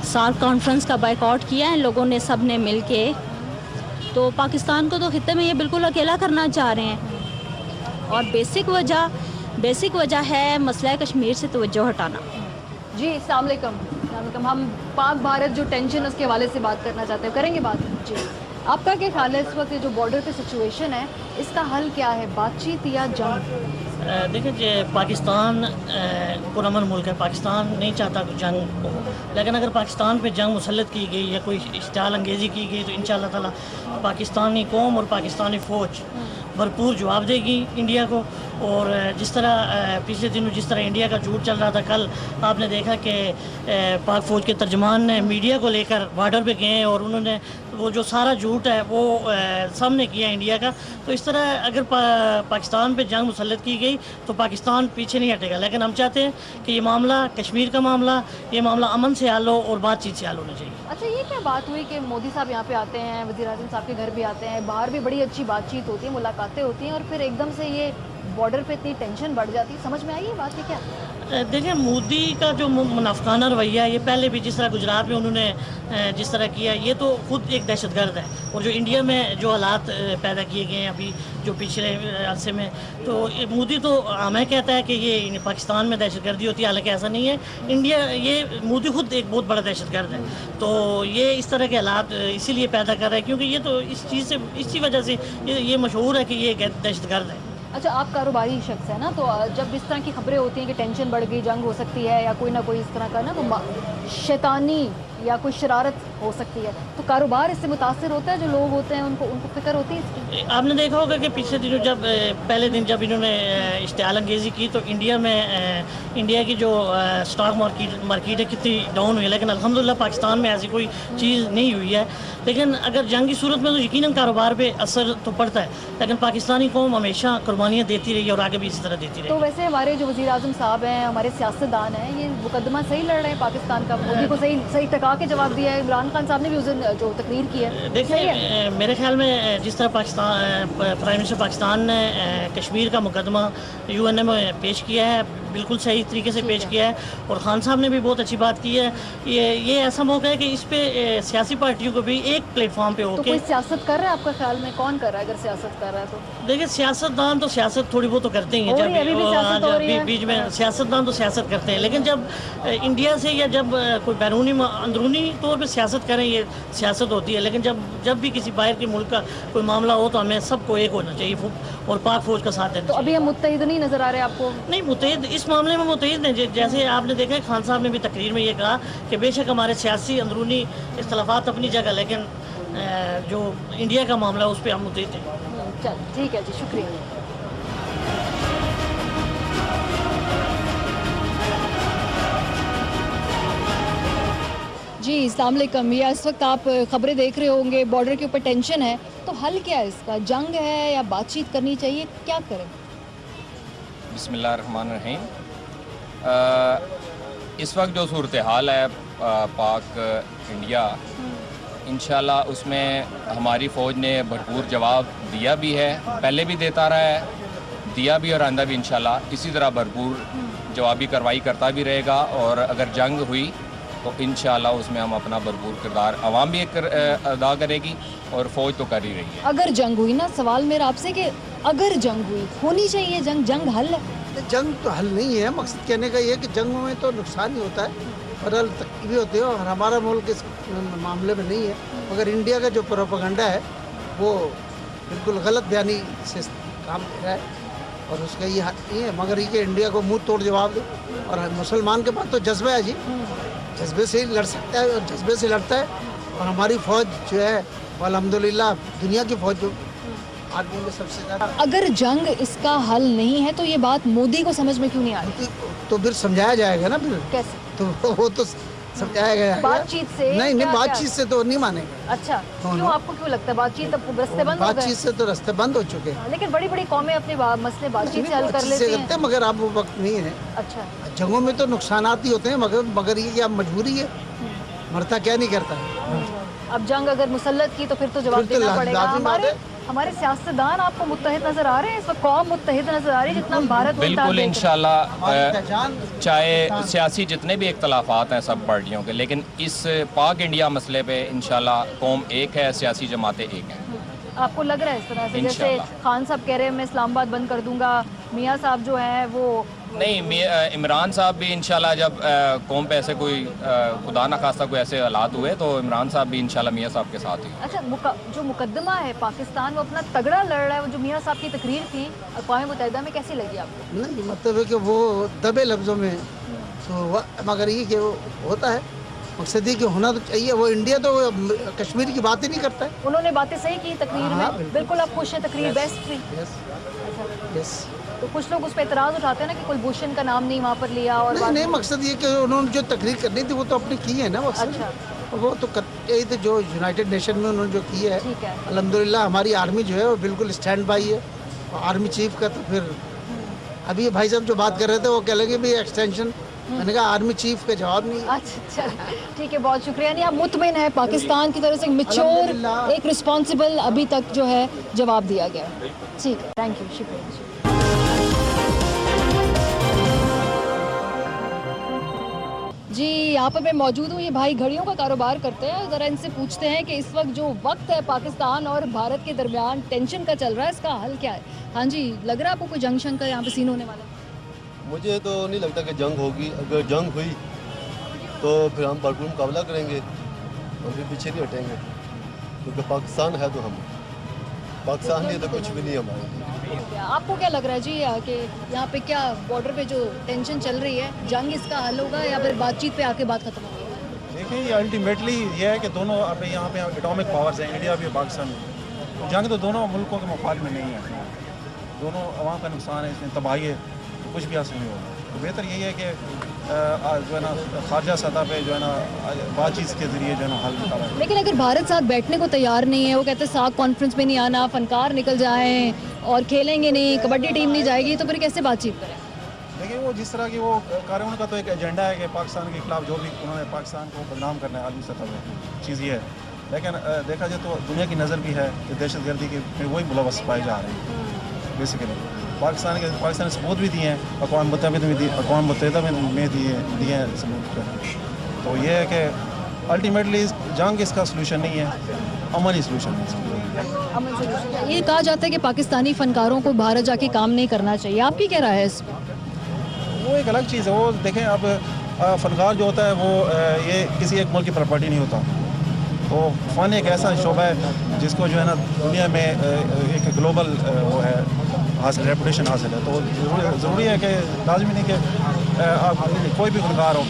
सार्क कॉन्फ्रेंस का बायकॉट किया है लोगों ने, सब ने मिल के, तो पाकिस्तान को तो खित्ते में ये बिल्कुल अकेला करना चाह रहे हैं। और बेसिक वजह है मसला कश्मीर से तवज्जो हटाना। जी, अस्सलाम वालेकुम। हम पाक भारत जो टेंशन उसके हवाले से बात करना चाहते हैं, करेंगे बात? जी, आपका क्या ख्याल है इस वक्त जो बॉर्डर पे सिचुएशन है, इसका हल क्या है? बातचीत या जंग? देखिए, पाकिस्तान पुरअमन मुल्क है, पाकिस्तान नहीं चाहता कि जंग हो, लेकिन अगर पाकिस्तान पे जंग मुसल्लत की गई या कोई इश्तिहाल अंगेज़ी की गई तो इंशाअल्लाह ताला पाकिस्तानी कौम और पाकिस्तानी फ़ौज भरपूर जवाब देगी इंडिया को। और जिस तरह पिछले दिनों जिस तरह इंडिया का झूठ चल रहा था, कल आपने देखा कि पाक फ़ौज के तर्जमान ने मीडिया को लेकर बॉर्डर पे गए और उन्होंने वो जो सारा झूठ है वो सामने किया इंडिया का। तो इस तरह अगर पाकिस्तान पे जंग मुसल्लत की गई तो पाकिस्तान पीछे नहीं हटेगा, लेकिन हम चाहते हैं कि ये मामला कश्मीर का मामला, ये मामला अमन से हल हो और बातचीत से हल होना चाहिए। अच्छा, ये क्या बात हुई कि मोदी साहब यहाँ पे आते हैं, वज़ीर-ए-आज़म साहब के घर भी आते हैं, बाहर भी बड़ी अच्छी बातचीत होती है, मुलाकातें होती हैं, और फिर एकदम से ये बॉर्डर पे इतनी टेंशन बढ़ जाती है? समझ में आई ये बात है क्या? देखिए, मोदी का जो मुनाफिकाना रवैया है, ये पहले भी जिस तरह गुजरात में उन्होंने जिस तरह किया, ये तो खुद एक दहशतगर्द है। और जो इंडिया में जो हालात पैदा किए गए हैं अभी जो पिछले अरसे में, तो मोदी तो हमें कहता है कि ये पाकिस्तान में दहशतगर्दी होती है, हालांकि ऐसा नहीं है। इंडिया, ये मोदी खुद एक बहुत बड़ा दहशतगर्द है। तो ये इस तरह के हालात इसीलिए पैदा कर रहा है क्योंकि ये तो इस चीज़ से, इसी वजह से ये मशहूर है कि ये दहशतगर्द है। अच्छा, आप कारोबारी शख्स है ना, तो जब इस तरह की खबरें होती हैं कि टेंशन बढ़ गई, जंग हो सकती है या कोई ना कोई इस तरह का ना, तो शैतानी या कोई शरारत हो सकती है, तो कारोबार इससे मुतासिर होता है? जो लोग होते हैं उनको फिक्र होती है इसकी? आपने देखा होगा कि पिछले दिनों जब पहले दिन जब इन्होंने इश्तिहाल अंगेज़ी की तो इंडिया में इंडिया की जो स्टॉक मार्केट है कितनी डाउन हुई है, लेकिन अल्हम्दुलिल्लाह पाकिस्तान में ऐसी कोई चीज़ नहीं हुई है। लेकिन अगर जंग की सूरत में तो यकीनन कारोबार पे असर तो पड़ता है, लेकिन पाकिस्तानी कौम हमेशा कुर्बानियाँ देती रही और आगे भी इसी तरह देती रही। तो वैसे हमारे जो वज़ीर-ए-आज़म साहब हैं, हमारे सियासतदान हैं, ये मुकदमा सही लड़ रहे हैं पाकिस्तान का? मोदी को सही टका मुस्कुरा के जवाब दिया है। इमरान खान साहब ने भी उस दिन जो तकरीर की है, सही है? देखिए मेरे ख्याल में जिस तरह पाकिस्तान प्राइम मिनिस्टर पाकिस्तान ने कश्मीर का मुकदमा UN में पेश किया है, बिल्कुल सही तरीके से पेश किया है। और खान साहब ने भी बहुत अच्छी बात की है। ये ऐसा मौका है कि इस पे सियासी पार्टियों को भी एक प्लेटफॉर्म पे तो होके, कोई सियासत कर रहा है आपका ख्याल में? कौन कर रहा है अगर सियासत कर रहा है तो? देखिए सियासतदान तो सियासत थोड़ी बहुत तो करते ही हैं, हो रही है, अभी भी सियासत हो रही है। बीच में सियासतदान तो सियासत करते हैं, लेकिन जब इंडिया से या जब कोई बैरूनी अंदरूनी तौर पे सियासत करें, ये सियासत होती है। लेकिन जब भी किसी बाहर के मुल्क का कोई मामला हो तो हमें सबको एक होना चाहिए और पाक फौज का साथ देना तो चाहिए। अभी हम मुत्तहिद नहीं नजर आ रहे आपको? नहीं, मुत्तहिद इस मामले में मुत्तहिद हैं। जैसे आपने देखा है, खान साहब ने भी तकरीर में ये कहा कि बेशक हमारे सियासी अंदरूनी इख्तलाफात अपनी जगह, लेकिन जो इंडिया का मामला है उस पर हम मुत्तहिद हैं। चल ठीक है जी, शुक्रिया। जी अस्सलाम वालेकुम। मियां, इस वक्त आप खबरें देख रहे होंगे, बॉर्डर के ऊपर टेंशन है, तो हल क्या है इसका? जंग है या बातचीत करनी चाहिए, क्या करें? बिस्मिल्लाहिर्रहमानिर्रहीम। इस वक्त जो सूरत हाल है पाक इंडिया, इंशाल्लाह उसमें हमारी फ़ौज ने भरपूर जवाब दिया भी है, पहले भी देता रहा है, दिया भी और आइंदा भी इंशाल्लाह इसी तरह भरपूर जवाबी कार्रवाई करता भी रहेगा। और अगर जंग हुई तो इंशाल्लाह उसमें हम अपना भरपूर किरदार आवाम भी अदा करेगी और फ़ौज तो कर ही रही है। अगर जंग हुई ना, सवाल मेरा आपसे कि अगर जंग हुई, होनी चाहिए जंग हल है? जंग तो हल नहीं है। मकसद कहने का ये है कि जंग में तो नुकसान ही होता है, बदल तकलीफें होती है, और हमारा मुल्क इस मामले में नहीं है। मगर इंडिया का जो प्रोपेगेंडा है वो बिल्कुल गलत बयानी से काम कर रहा है, और उसका ये है। मगर ये कि इंडिया को मुंह तोड़ जवाब दो, और मुसलमान के पास तो जज्बा है जी, जज्बे से ही लड़ सकता है और जज्बे से लड़ता है। और हमारी फ़ौज जो है वो अल्हम्दुलिल्लाह दुनिया की फ़ौज जो आदमी में सबसे ज़्यादा। अगर जंग इसका हल नहीं है तो ये बात मोदी को समझ में क्यों नहीं आ रही? तो फिर समझाया जाएगा ना, फिर कैसे? तो वो तो समझाया गया है। बातचीत से? नहीं क्या- बातचीत से तो नहीं मानेगा। अच्छा, क्यों? आपको क्यों लगता है बातचीत अब रास्ते बंद हो गए? बातचीत से तो रास्ते बंद हो चुके हैं। लेकिन बड़ी बड़ी कौमें अपने मसले बातचीत से हल कर बातचीत से लेती करते हैं। हैं, मगर अब वो वक्त नहीं है। अच्छा, जंगों में तो नुकसानात ही होते हैं, मगर ये कि अब मजबूरी है, मरता क्या नहीं करता है। अब जंग अगर मुसल्लत की तो फिर तो जवाब फिर तो देना पड़ेगा। लाजिम बात है। हमारे सियासतदान आपको मुत्तहिद नजर आ रहे हैं? इस वक्त कौम मुत्तहिद नजर आ रही है जितना भारत उल्टा बिल्कुल देख रहा है। इंशाल्लाह, चाहे सियासी जितने भी इख्तलाफात हैं सब पार्टियों के, लेकिन इस पाक इंडिया मसले पे इंशाल्लाह कौम एक है, सियासी जमातें एक हैं। आपको लग रहा है इस तरह से? जैसे इंशाल्लाह। खान साहब कह रहे हैं मैं इस्लामाबाद बंद कर दूंगा, मियाँ साहब जो हैं वो नहीं, इमरान साहब भी इंशाल्लाह जब कौम पे ऐसे कोई खुदा न खास्ता कोई ऐसे हालात हुए तो इमरान साहब भी इंशाल्लाह मियाँ साहब के साथ ही। अच्छा, जो मुकदमा है पाकिस्तान वो अपना तगड़ा लड़ रहा है, वो जो मियाँ साहब की तकरीर थी अक़वाम मुत्तहिदा में, कैसी लगी आपको? नहीं, मतलब है कि वो दबे लफ्ज़ों में तो, मगर ये कि वो होता है, मकसद ये कि होना तो चाहिए। वो इंडिया तो कश्मीर की बात ही नहीं करता है। उन्होंने बातें सही की तकरीर हाँ, में, बिल्कुल आप खुश हैं? तकरीर बेस्ट थी। यस। तो कुछ लोग उस पर एतराज़ उठाते हैं ना कि कुलभूषण का नाम नहीं वहाँ पर लिया, और नहीं, मकसद ये कि उन्होंने जो तकरीर करनी थी वो तो अपनी की है ना मकसद। अच्छा, वो तो यही तो जो यूनाइटेड नेशन में उन्होंने जो की है, ठीक है। अल्हम्दुलिल्लाह हमारी आर्मी जो है वो बिल्कुल स्टैंड बाई है। और आर्मी चीफ का तो फिर अभी ये भाई साहब जो बात कर रहे थे वो कह लगे भी एक्सटेंशन, मैंने कहा आर्मी चीफ का जवाब नहीं। अच्छा, चल ठीक है, बहुत शुक्रिया। नहीं, आप मुतमिन है पाकिस्तान की तरफ से मैच्योर, अल्हम्दुलिल्लाह। एक रिस्पॉन्सिबल अभी तक जो है जवाब दिया गया? ठीक है, थैंक यू, शुक्रिया। जी यहाँ पर मैं मौजूद हूँ, ये भाई घड़ियों का कारोबार करते हैं। ज़रा इनसे पूछते हैं कि इस वक्त जो वक्त है पाकिस्तान और भारत के दरमियान टेंशन का चल रहा है, इसका हल क्या है? हाँ जी, लग रहा है आपको कोई जंग शंग का यहाँ पे सीन होने वाला है? मुझे तो नहीं लगता कि जंग होगी। अगर जंग हुई तो फिर हम भरपूर मुकाबला करेंगे, हम फिर पीछे नहीं हटेंगे, क्योंकि पाकिस्तान है तो हम, पाकिस्तान नहीं तो कुछ भी नहीं हमारे लिए। आपको क्या लग रहा है जी कि यहाँ पे क्या बॉर्डर पे जो टेंशन चल रही है, जंग इसका हल होगा या फिर बातचीत पे आके बात खत्म होगी? देखिए, ये अल्टीमेटली ये है कि दोनों अब यहाँ पे एटॉमिक पावर्स हैं, इंडिया भी और पाकिस्तान भी। जंग तो दोनों मुल्कों के मुकाबले में नहीं है, दोनों अवाम का नुकसान है, इसमें तबाही है, तो कुछ भी हासिल नहीं होगा। तो बेहतर यही है कि जो है ना खारजा सतह पे जो है ना बातचीत के ज़रिए जो है ना हल निकाला जाए। लेकिन अगर भारत साथ बैठने को तैयार नहीं है, वो कहते हैं साग कॉन्फ्रेंस में नहीं आना, फनकार निकल जाएं और खेलेंगे नहीं, कबड्डी टीम नहीं जाएगी, तो फिर कैसे बातचीत करें? देखिए वो जिस तरह की वो कार्य उनका तो एक एजेंडा है कि पाकिस्तान के खिलाफ जो भी उन्होंने पाकिस्तान को बदनाम करना है आलमी सतह पर, चीज़ ये है। लेकिन देखा जाए तो दुनिया की नज़र भी है कि दहशतगर्दी के वही मुलवस पाए जा रहे हैं बेसिकली। पाकिस्तान ने सबूत भी दिए हैं, अक़वाम मुत्तहिदा में दिए हैं सबूत। तो ये है कि अल्टीमेटली जंग इसका सलूशन नहीं है, अमली सलूशन है। ये कहा जाता है कि पाकिस्तानी फनकारों को भारत जाके काम नहीं करना चाहिए, आपकी क्या राय है इस पर? वो एक अलग चीज़ है। वो देखें अब फनकार जो होता है वो ये किसी एक मुल्क की प्रॉपर्टी नहीं होता। तो फ़न एक ऐसा शोबा है जिसको जो है ना दुनिया में एक ग्लोबल वो है हासिल, रेपुटेशन हासिल है। तो ज़रूरी है कि लाजमी नहीं कि आप कोई भी फनकार हो,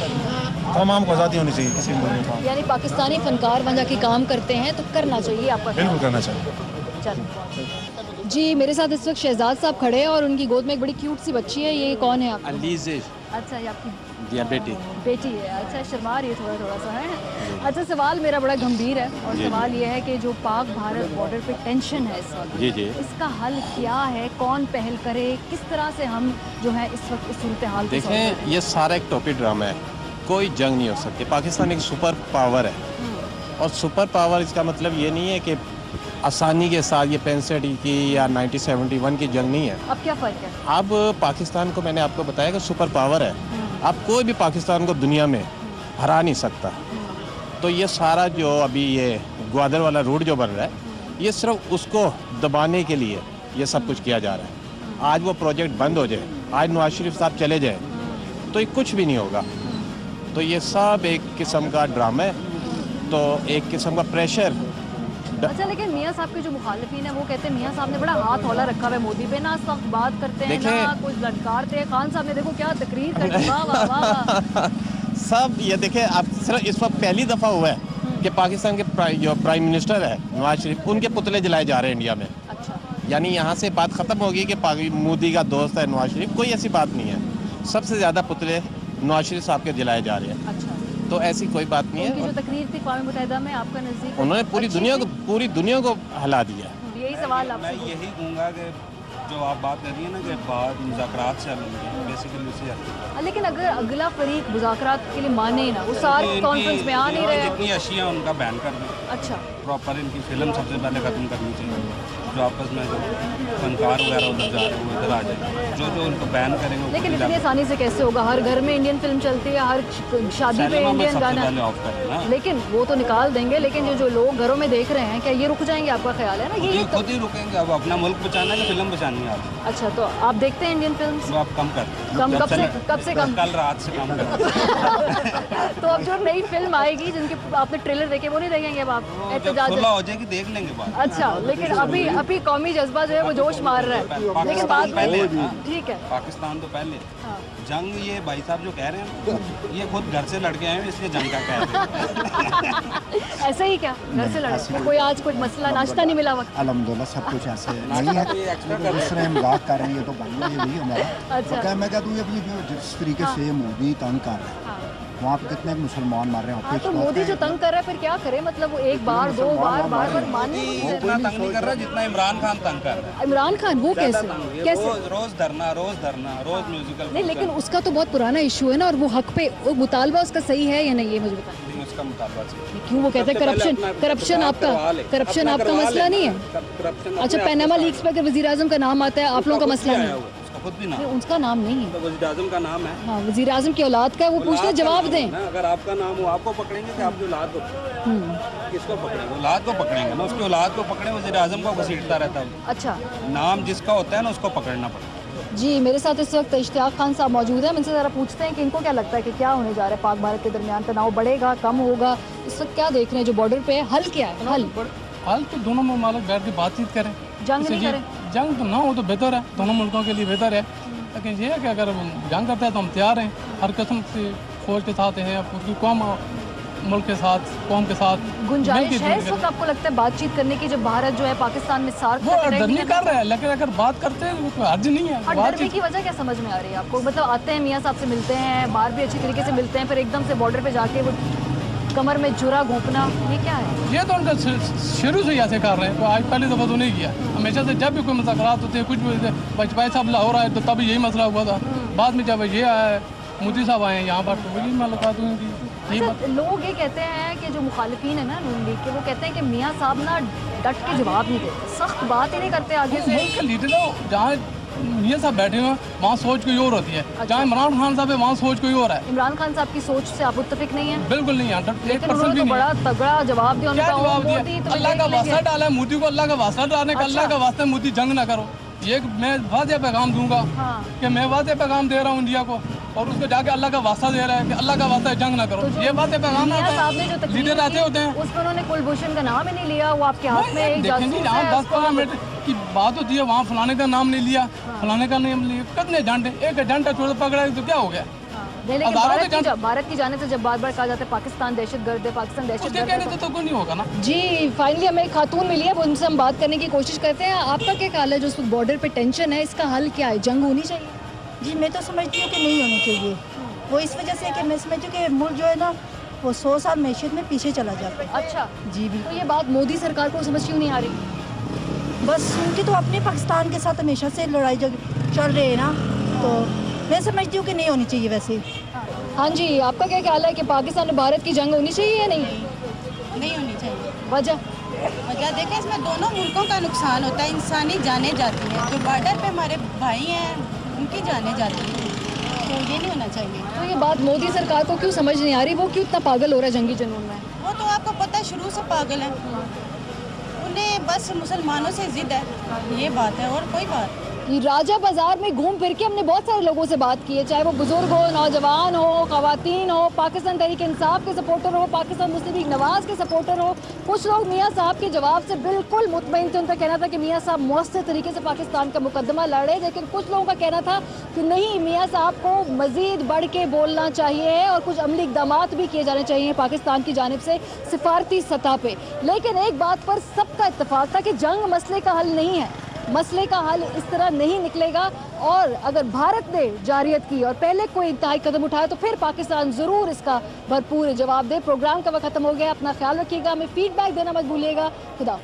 तमाम को आज़ादी होनी चाहिए किसी मुल्क में। यानी पाकिस्तानी फनकार वहाँ जाके काम करते हैं तो करना चाहिए आपका? बिल्कुल करना चाहिए। चलो जी, मेरे साथ इस वक्त शहजाद साहब खड़े हैं और उनकी गोद में एक बड़ी क्यूट सी बच्ची है। ये कौन है आप? अलीज़। अच्छा, ये आपकी बेटी बेटी है। अच्छा, शर्मा रही है थोड़ा सा है। अच्छा, सवाल मेरा बड़ा गंभीर है और सवाल ये है कि जो पाक भारत बॉर्डर पे टेंशन है इस वक्त, जी जी, इसका हल क्या है? कौन पहल करे? किस तरह से हम जो है इस वक्त इस सूरत हाल को solve देखें, करें? ये सारा एक टॉपिक ड्रामा है। कोई जंग नहीं हो सकती। पाकिस्तान एक सुपर पावर है और सुपर पावर इसका मतलब ये नहीं है कि आसानी के साथ ये 65 की या 1971 की जंग नहीं है। अब क्या फ़र्क है? अब पाकिस्तान को मैंने आपको बताया कि सुपर पावर है। अब कोई भी पाकिस्तान को दुनिया में हरा नहीं सकता। तो ये सारा जो अभी ये ग्वादर वाला रूट जो बन रहा है, ये सिर्फ उसको दबाने के लिए ये सब कुछ किया जा रहा है। आज वो प्रोजेक्ट बंद हो जाए, आज नवाज शरीफ साहब चले जाए तो ये कुछ भी नहीं होगा। तो ये सब एक किस्म का ड्रामा है, तो एक किस्म का प्रेशर। अच्छा, लेकिन मियाँ साहब के जो मुखालिफिन है वो कहते हैं मियाँ साहब ने बड़ा हाथ हौला रखा हुआ है मोदी पे, ना सख्त बात करते हैं ना कुछ लटकारते हैं। खान साहब ने देखो क्या तकरीर कर दी, वाह वाह वाह। सब ये देखें, आप सिर्फ इस वक्त पहली दफ़ा हुआ है कि पाकिस्तान के जो प्राइम मिनिस्टर है नवाज शरीफ, उनके पुतले जलाए जा रहे हैं इंडिया में। अच्छा, यानी यहाँ से बात ख़त्म होगी कि मोदी का दोस्त है नवाज शरीफ, कोई ऐसी बात नहीं है। सबसे ज़्यादा पुतले नवाज शरीफ साहब के जलाए जा रहे हैं। अच्छा, तो ऐसी कोई बात नहीं उनकी है। जो तकरीर थी अक़वाम मुत्तहिदा में आपका नज़दीक उन्होंने पूरी दुनिया को हिला दिया। यही सवाल मैं यही कहूँगा कि जो आप बात कर रही है ना कि बात मुज़ाकरात से हल होंगे, बेसिकली उसी हल। लेकिन अगर अगला फरीक मुज़ाकरात के लिए माने ही ना, वो सारे कॉन्फ्रेंस में आ नहीं रहे, जितनी अशिया उनका बैन कर दें। अच्छा, प्रॉपर इनकी फिल्म सबसे पहले ख़त्म करनी चाहिए। जो आपस में जो फनकार वगैरह उधर जा रहे हैं वो इधर आ जाए, जो उनको बैन करेंगे। लेकिन इतनी आसानी से कैसे होगा? हर घर में इंडियन फिल्म चलती है, हर शादी पे इंडियन गाना, लेकिन वो तो निकाल देंगे। लेकिन जो लोग घरों में देख रहे हैं, क्या ये रुक जाएंगे? आपका ख्याल है ना? ये खुद ही रुकेंगे। अब अपना मुल्क बचाना है कि फिल्म बचानी है आप? अच्छा, तो आप देखते हैं इंडियन फिल्म? आप कम कर कब से कम? कल रात से कम कर। तो अब जो नई फिल्म आएगी जिनके आपने ट्रेलर देखे वो नहीं देखेंगे अब आप? एहतजाज हो जाएगी, देख लेंगे बात। अच्छा, लेकिन अभी कौमी जज्बा जो है वो जोश मार रहा है, लेकिन बाद में ठीक है। पाकिस्तान तो पहले जंग, ये भाई साहब जो कह रहे हैं ये खुद घर से लड़के आए हैं इसलिए जंग का कह रहे हैं। ऐसा ही क्या घर से लड़के? कोई आज कोई मसला, नाश्ता नहीं मिला वक्त? अल्हम्दुलिल्लाह सब कुछ ऐसे नहीं है। दूसरे मजाक कर रहे हैं तो भाई ये भी हमारा। अच्छा, मैं कहता हूँ अपनी जिस तरीके से मोदी तंग कर रहा है, वहाँ पे कितने मुसलमान मार रहे हैं। तो मोदी जो तंग कर रहा है फिर क्या करे? मतलब वो एक बार दो बार बार मानने इतना तंग नहीं कर रहा जितना इमरान खान तंग कर रहा है। इमरान खान वो कैसे? रोज धरना, रोज म्यूजिकल। नहीं, लेकिन उसका तो बहुत पुराना इशू है ना, और वो हक पे वो मुतालबा उसका सही है या नहीं, ये मुझे बताएं। उसका मुतालबा सही। क्यों? वो कहते हैं करप्शन आपका मसला नहीं है। अच्छा, पैनामा लीक्स पे अगर वज़ीर आज़म का नाम आता है, आप लोगों का मसला नहीं है? खुद भी नाम, उसका नाम नहीं है, तो वज़ीर आज़म का नाम है। हाँ, वज़ीर आज़म की औलाद का है, वो पूछते जवाब दें। अगर आपका नाम हो आपको पकड़ेंगे कि आपकी औलाद को? किसको पकड़ेंगे? औलाद को पकड़ेंगे ना, उसकी औलाद को पकड़े। वज़ीर आज़म को घसीटता रहता है। अच्छा, नाम जिसका होता है ना उसको पकड़ना पड़ता है। जी, मेरे साथ इस वक्त इश्तियाक खान साहब मौजूद हैं। इनसे ज़रा पूछते हैं कि इनको क्या लगता है कि क्या होने जा रहा है पाक भारत के दरमियान? तनाव बढ़ेगा, कम होगा? इस वक्त क्या देख रहे हैं जो बॉर्डर पे है? हल क्या है? हाल तो दोनों ममालिक बैठ के बातचीत करें। जंग नहीं करें? जंग तो ना हो तो बेहतर है, दोनों मुल्कों के लिए बेहतर है। लेकिन ये है कि अगर जंग करते हैं तो हम तैयार हैं, हर किस्म से फौज के साथ हैं, पूरी कौम मुल्क के साथ, कौम के साथ। गुंजाइश है इस वक्त आपको लगता है बातचीत करने की? जब भारत जो है पाकिस्तान में सार्क वो नहीं कर रहा है, लेकिन अगर बात करते हैं वो कोई हर्ज नहीं है। और डरने की वजह क्या समझ में आ रही है आपको? मतलब आते हैं मियाँ साहब से मिलते हैं, बाहर भी अच्छी तरीके से मिलते हैं, फिर एकदम से बॉर्डर पे जाके वो कमर में जुरा घोंपना, ये क्या है? ये तो उनका शुरू से ही ऐसे कर रहे हैं, तो आज पहली दफ़ा तो नहीं किया। हमेशा से जब भी कोई मुज़ाकरात होते हैं, कुछ भी भाई साहब लाहौर आए तो तब यही मसला हुआ था। बाद में जब ये आया मोदी साहब आए हैं यहाँ पर तो वही मुलाकात हुई थी। अच्छा, लोग ये कहते हैं कि जो मुखालिफिन है ना नून लीग के, वो कहते हैं कि मियाँ साहब ना डट के जवाब नहीं देते, सख्त बात ही नहीं करते आगे से। मुल्क के लीडर जहाँ मियाँ साहब बैठे हुए वहाँ सोच कोई और होती है। जहाँ इमरान खान साहब है वहाँ सोच कोई और है। इमरान खान साहब की सोच से आप मुत्तफिक नहीं है? बिल्कुल नहीं है, लेकिन उन्होंने तो बड़ा तगड़ा जवाब दिया। अल्लाह का वास्ता डाला है मोदी को, अल्लाह का वास्ता डालने का, अल्लाह का वास्ता मोदी जंग ना करो। ये मैं वाज़ेह पैगाम दूंगा कि मैं वाज़ेह पैगाम दे रहा हूँ इंडिया को, और उसको जाके अल्लाह का वास्ता दे रहा है कि अल्लाह का वास्ता जंग ना करो। ये वाज़ेह पैगाम लीडर आते होते हैं। उसमें उन्होंने कुलभूषण का नाम ही नहीं लिया, वो आपके हाथ में एक देखेंगे यहाँ 10-15 मिनट की बात होती है, वहाँ फलाने का नाम नहीं लिया, फलाने का नाम लिया, कितने घंटे, एक घंटा छोड़ पकड़ा तो क्या हो गया? लेकिन भारत की जाने से जब बार बार कहा जाता है पाकिस्तान दहशतगर्द है, पाकिस्तान दहशतगर्द है, तो कोई नहीं होगा ना। जी फाइनली हमें एक खातून मिली है, उनसे हम बात करने की कोशिश करते हैं। आपका क्या ख्याल है, जो उस बॉर्डर पे टेंशन है, इसका हल क्या है? जंग होनी चाहिए? जी मैं तो समझती हूँ कि नहीं होनी चाहिए। वो इस वजह से कि मैं समझती हूँ कि मुल्क जो है ना वो 100 साल मैशियत में पीछे चला जाता है। अच्छा जी भी। तो ये बात मोदी सरकार को समझ क्यों नहीं आ रही? बस उनकी तो अपने पाकिस्तान के साथ हमेशा से लड़ाई चल रही है ना, तो मैं समझती हूँ कि नहीं होनी चाहिए वैसे। हाँ जी, आपका क्या ख्याल है कि पाकिस्तान और भारत की जंग होनी चाहिए या नहीं? नहीं होनी चाहिए। वजह देखें, इसमें दोनों मुल्कों का नुकसान होता है, इंसानी जाने जाती हैं। जो बॉर्डर पे हमारे भाई हैं उनकी जाने जाती हैं, तो ये नहीं होना चाहिए। तो ये बात मोदी सरकार को क्यों समझ नहीं आ रही? वो क्यों इतना पागल हो रहा है जंगी जुनून में? वो तो आपको पता है शुरू से पागल है, उन्हें बस मुसलमानों से जिद है, ये बात है और कोई बात। राजा बाजार में घूम फिर के हमने बहुत सारे लोगों से बात की है, चाहे वो बुजुर्ग हो, नौजवान हो, खवातीन हो, पाकिस्तान तहरीक इंसाफ के सपोर्टर हो, पाकिस्तान मुस्लिम लीग नवाज के सपोर्टर हो। कुछ लोग मियाँ साहब के जवाब से बिल्कुल मुतमईन थे, उनका कहना था कि मियाँ साहब मौसर तरीके से पाकिस्तान का मुकदमा लड़े, लेकिन कुछ लोगों का कहना था कि नहीं, मियाँ साहब को मजीद बढ़ के बोलना चाहिए और कुछ अमली इक़दाम भी किए जाने चाहिए पाकिस्तान की जानिब से सिफारती सतह पे। लेकिन एक बात पर सबका इत्तेफाक था कि जंग मसले का हल नहीं है, मसले का हल इस तरह नहीं निकलेगा, और अगर भारत ने जारियत की और पहले कोई इंतहाई कदम उठाया तो फिर पाकिस्तान ज़रूर इसका भरपूर जवाब दे। प्रोग्राम का वक्त ख़त्म हो गया, अपना ख्याल रखिएगा, हमें फीडबैक देना मत भूलिएगा। खुदा।